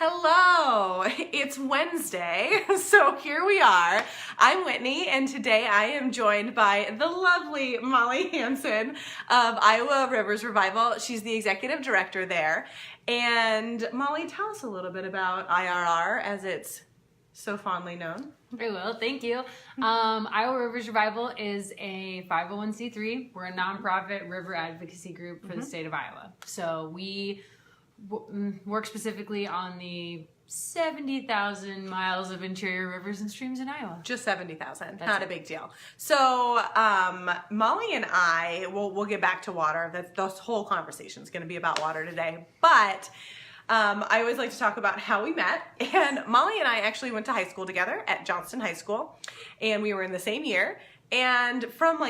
Hello, it's Wednesday, so here we are. I'm Whitney, and today I am joined by the lovely Molly Hanson of Iowa Rivers Revival. She's the executive director there. And Molly, tell us a little bit about IRR, as it's so fondly known. I will, thank you. Iowa Rivers Revival is a 501c3. We're a nonprofit river advocacy group for the state of Iowa. So we work specifically on the 70,000 miles of interior rivers and streams in Iowa. Just 70,000, not a big deal. So Molly and I, we'll get back to water. This whole conversation is going to be about water today. But I always like to talk about how we met. And Molly and I actually went to high school together at Johnston High School. And we were in the same year. And from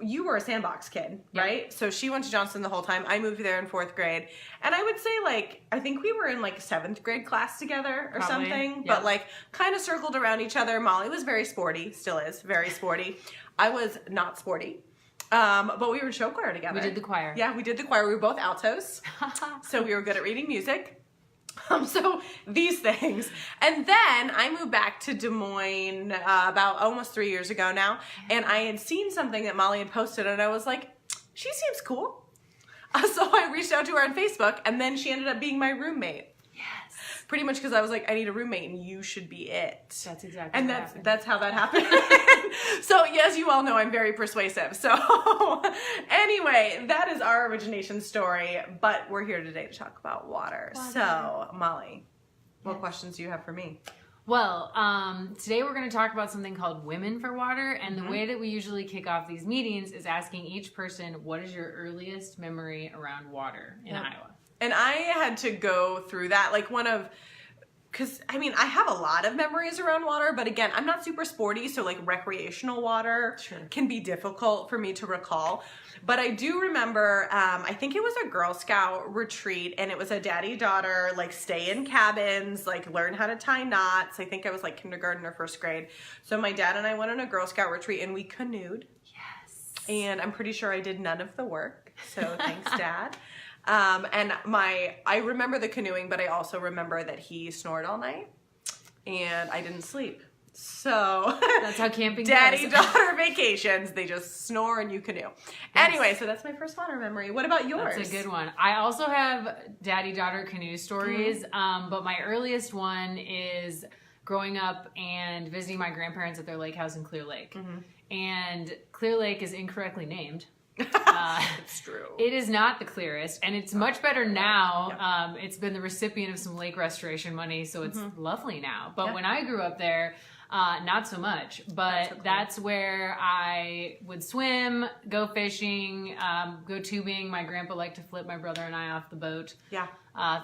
you were a Sandbox kid, right? Yep. So she went to Johnston the whole time. I moved there in 4th grade. And I would say I think we were in 7th grade class together or something. Yep. But kind of circled around each other. Molly was very sporty, still is very sporty. I was not sporty. But we were in show choir together. We did the choir. Yeah, we did the choir. We were both altos. So we were good at reading music. So these things. And then I moved back to Des Moines about almost 3 years ago now. And I had seen something that Molly had posted and I was like, she seems cool. So I reached out to her on Facebook and then she ended up being my roommate. Yes. Pretty much because I was like, I need a roommate and you should be it. That's exactly and what happened. that's how that happened. So as you all know, I'm very persuasive. So anyway, that is our origination story, but we're here today to talk about water. So Molly, what questions do you have for me? Well, today we're going to talk about something called Women for Water, and the way that we usually kick off these meetings is asking each person, what is your earliest memory around water in Iowa? And I had to go through that, because, I have a lot of memories around water, but again, I'm not super sporty, so recreational water can be difficult for me to recall. But I do remember, I think it was a Girl Scout retreat, and it was a daddy-daughter, stay in cabins, learn how to tie knots. I think I was kindergarten or 1st grade. So my dad and I went on a Girl Scout retreat, and we canoed. Yes. And I'm pretty sure I did none of the work, so thanks, Dad. And I remember the canoeing, but I also remember that he snored all night and I didn't sleep. So that's how camping daddy-daughter vacations, they just snore and you canoe. Yes. Anyway, so that's my first water memory. What about yours? That's a good one. I also have daddy-daughter canoe stories, but my earliest one is growing up and visiting my grandparents at their lake house in Clear Lake. And Clear Lake is incorrectly named. It's true. It is not the clearest, and it's much better now. It's been the recipient of some lake restoration money, so it's lovely now. But when I grew up there, not so much. But so cool. That's where I would swim, go fishing, go tubing. My grandpa liked to flip my brother and I off the boat. Yeah.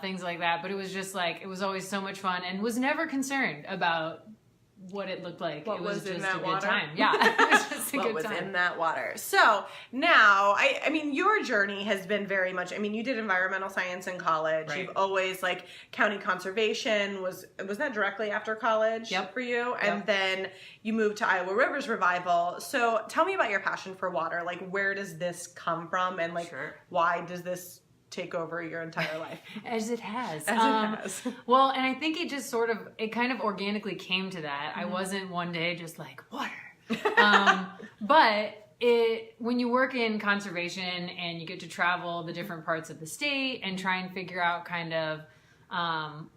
Things like that. But it was just it was always so much fun and was never concerned about what it looked like. What it was just a water? Good time. Yeah, it was just a what good was time. in that water. So now, your journey has been very much, you did environmental science in college. Right. You've always, county conservation, was that directly after college for you? And then you moved to Iowa Rivers Revival. So tell me about your passion for water. Where does this come from? And, why does this take over your entire life? As it has. As it has. Well, and I think it just it kind of organically came to that. I wasn't one day just water. But when you work in conservation and you get to travel the different parts of the state and try and figure out kind of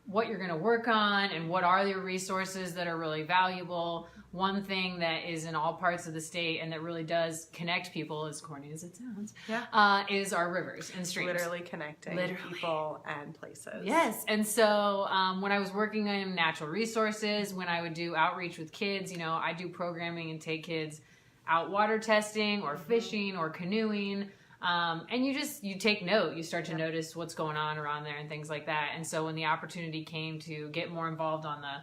what you're going to work on and what are your resources that are really valuable. One thing that is in all parts of the state and that really does connect people, as corny as it sounds, is our rivers and streams. Literally connecting people and places. Yes. And so when I was working in natural resources, when I would do outreach with kids, I do programming and take kids out water testing or fishing or canoeing. And you take note, you start to notice what's going on around there and things like that. And so when the opportunity came to get more involved on the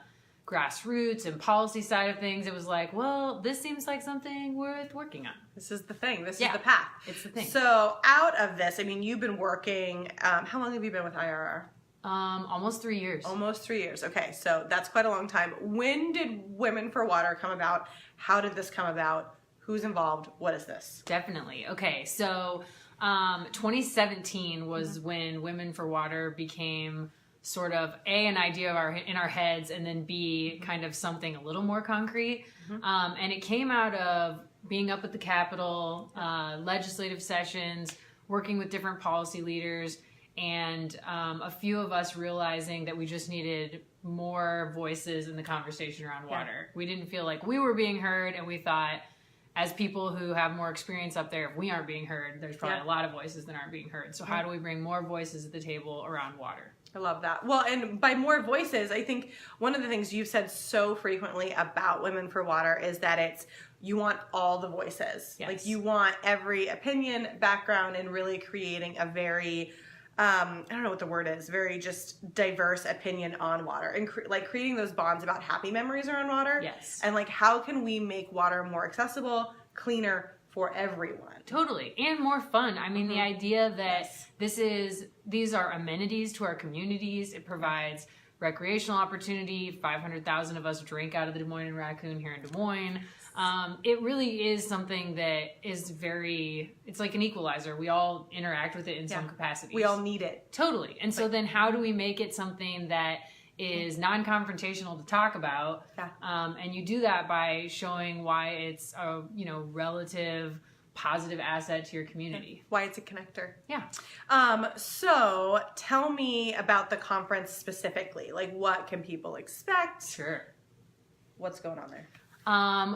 grassroots and policy side of things, it was well, this seems like something worth working on. This is the thing. This is the path. It's the thing. So out of this, you've been working, how long have you been with IRR? Almost 3 years. Almost 3 years. Okay. So that's quite a long time. When did Women for Water come about? How did this come about? Who's involved? What is this? Definitely. Okay. So 2017 was when Women for Water became sort of an idea in our heads, and then B, kind of something a little more concrete. And it came out of being up at the Capitol, legislative sessions, working with different policy leaders, and a few of us realizing that we just needed more voices in the conversation around water. We didn't feel like we were being heard, and we thought, as people who have more experience up there, if we aren't being heard, there's probably a lot of voices that aren't being heard. So how do we bring more voices at the table around water? I love that. Well, and by more voices, I think one of the things you've said so frequently about Women for Water is that you want all the voices. Yes. Like you want every opinion, background, and really creating a very, I don't know what the word is, very just diverse opinion on water, and creating those bonds about happy memories around water. Yes. And like, how can we make water more accessible, cleaner for everyone? Totally. And more fun. I mean, the idea that these are amenities to our communities. It provides recreational opportunity. 500,000 of us drink out of the Des Moines and Raccoon here in Des Moines. It really is something that is it's like an equalizer. We all interact with it in some capacity. We all need it. Totally. And so then how do we make it something that is non-confrontational to talk about? And you do that by showing why it's a, relative positive asset to your community. Why it's a connector. Yeah. So tell me about the conference specifically. Like, what can people expect? Sure. What's going on there?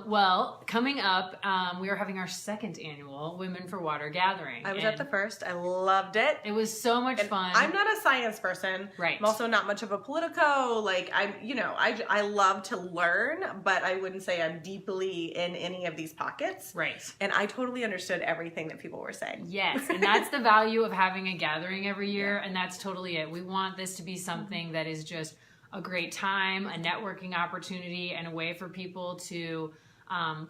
Well, coming up, we are having our second annual Women for Water gathering. I was at the first. I loved it. It was so much fun. I'm not a science person. Right. I'm also not much of a politico. Like, I love to learn, but I wouldn't say I'm deeply in any of these pockets. Right. And I totally understood everything that people were saying. Yes. And that's the value of having a gathering every year. And that's totally it. We want this to be something that is just a great time, a networking opportunity, and a way for people to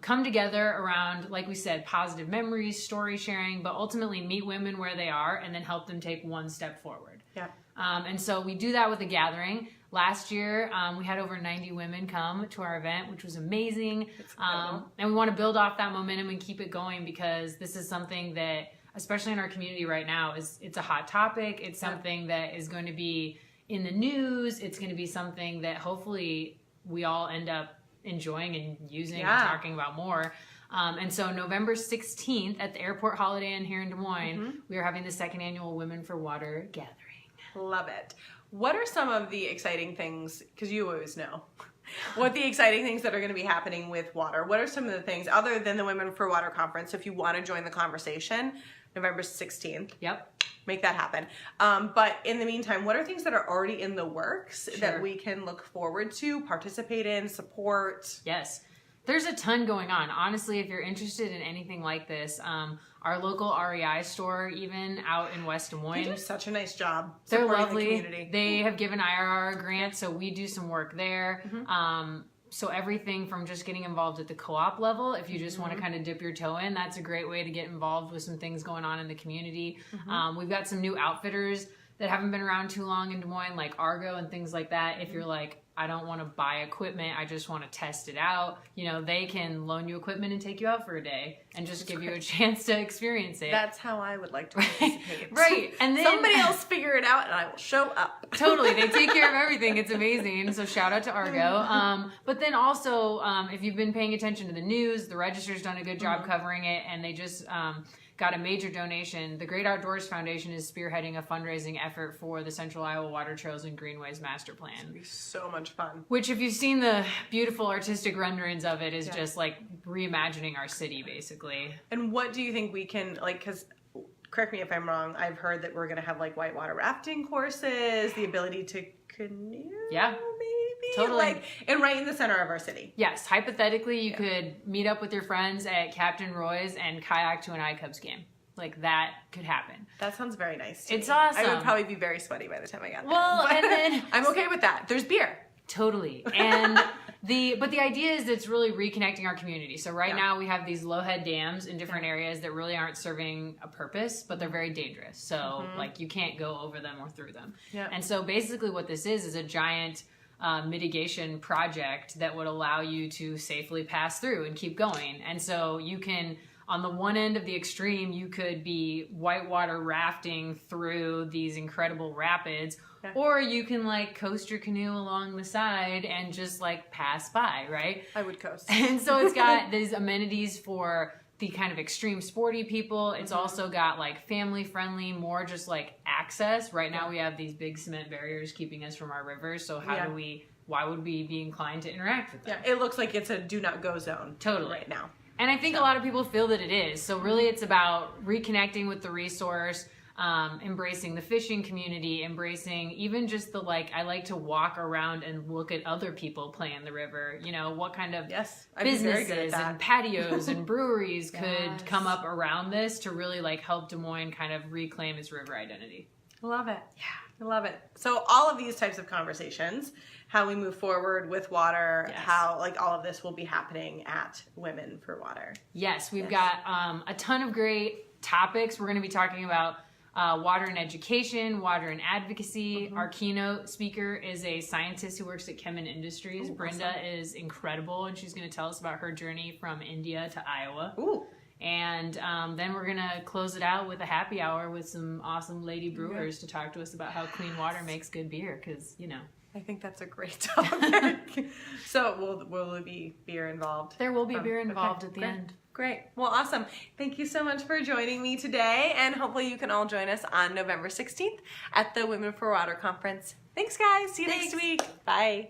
come together around, like we said, positive memories, story sharing, but ultimately meet women where they are and then help them take one step forward. Yeah. And so we do that with a gathering. Last year, we had over 90 women come to our event, which was amazing. And we want to build off that momentum and keep it going, because this is something that, especially in our community right now, it's a hot topic. It's something that is going to be in the news. It's going to be something that hopefully we all end up enjoying and using and talking about more. And so November 16th at the Airport Holiday Inn here in Des Moines, we are having the second annual Women for Water gathering. Love it. What are some of the exciting things, because you always know, what the exciting things that are going to be happening with water? What are some of the things other than the Women for Water conference? If you want to join the conversation, November 16th. Yep. Make that happen. But in the meantime, what are things that are already in the works that we can look forward to, participate in, support? Yes. There's a ton going on. Honestly, if you're interested in anything like this, our local REI store, even out in West Des Moines, they do such a nice job. They're lovely. The community. They have given IRR a grant, so we do some work there. So everything from just getting involved at the co-op level, if you just want to kind of dip your toe in, that's a great way to get involved with some things going on in the community. We've got some new outfitters that haven't been around too long in Des Moines, like Argo and things like that. If you're like, I don't want to buy equipment, I just want to test it out, they can loan you equipment and take you out for a day and just give you a chance to experience it. That's how I would like to participate. Right. And then somebody else figure it out and I will show up. Totally. They take care of everything. It's amazing. So shout out to Argo. But then also, if you've been paying attention to the news, the Register's done a good job covering it, and they just got a major donation. The Great Outdoors Foundation is spearheading a fundraising effort for the Central Iowa Water Trails and Greenways Master Plan. It's going to be so much fun. Which, if you've seen the beautiful artistic renderings of it, is just like reimagining our city, basically. And what do you think we can, because correct me if I'm wrong, I've heard that we're going to have like whitewater rafting courses, the ability to canoe, maybe? Totally. And right in the center of our city. Yes. Hypothetically, you could meet up with your friends at Captain Roy's and kayak to an iCubs game. Like, that could happen. That sounds very nice to It's me. awesome. I would probably be very sweaty by the time I got there. Well, But and then I'm okay with that. There's beer. Totally. And the idea is it's really reconnecting our community. So right now we have these low-head dams in different areas that really aren't serving a purpose, but they're very dangerous. So like, you can't go over them or through them. Yeah. And so basically what this is a giant mitigation project that would allow you to safely pass through and keep going. And so you can on the one end of the extreme, you could be whitewater rafting through these incredible rapids, or you can like coast your canoe along the side and just like pass by, right? I would coast. And so it's got these amenities for the kind of extreme sporty people. It's also got like family friendly, more just like access. Right now we have these big cement barriers keeping us from our rivers. So why would we be inclined to interact with them? Yeah, it looks like it's a do not go zone. Totally. Right now. And I think a lot of people feel that it is. So really it's about reconnecting with the resource, embracing the fishing community, embracing even just the like, I like to walk around and look at other people play in the river. You know, what kind of businesses and patios and breweries could come up around this to really like help Des Moines kind of reclaim its river identity. I love it. Yeah, I love it. So all of these types of conversations, how we move forward with water, how like all of this will be happening at Women for Water. Yes, we've got a ton of great topics. We're going to be talking about water and education, water and advocacy. Our keynote speaker is a scientist who works at Chemin Industries. Ooh, Brenda is incredible, and she's going to tell us about her journey from India to Iowa. Ooh. And then we're going to close it out with a happy hour with some awesome lady brewers to talk to us about how clean water makes good beer, because, you know. I think that's a great topic. So will there be beer involved? There will be beer involved at the end. Great. Well, awesome. Thank you so much for joining me today, and hopefully you can all join us on November 16th at the Women for Water Conference. Thanks, guys. See you next week. Bye.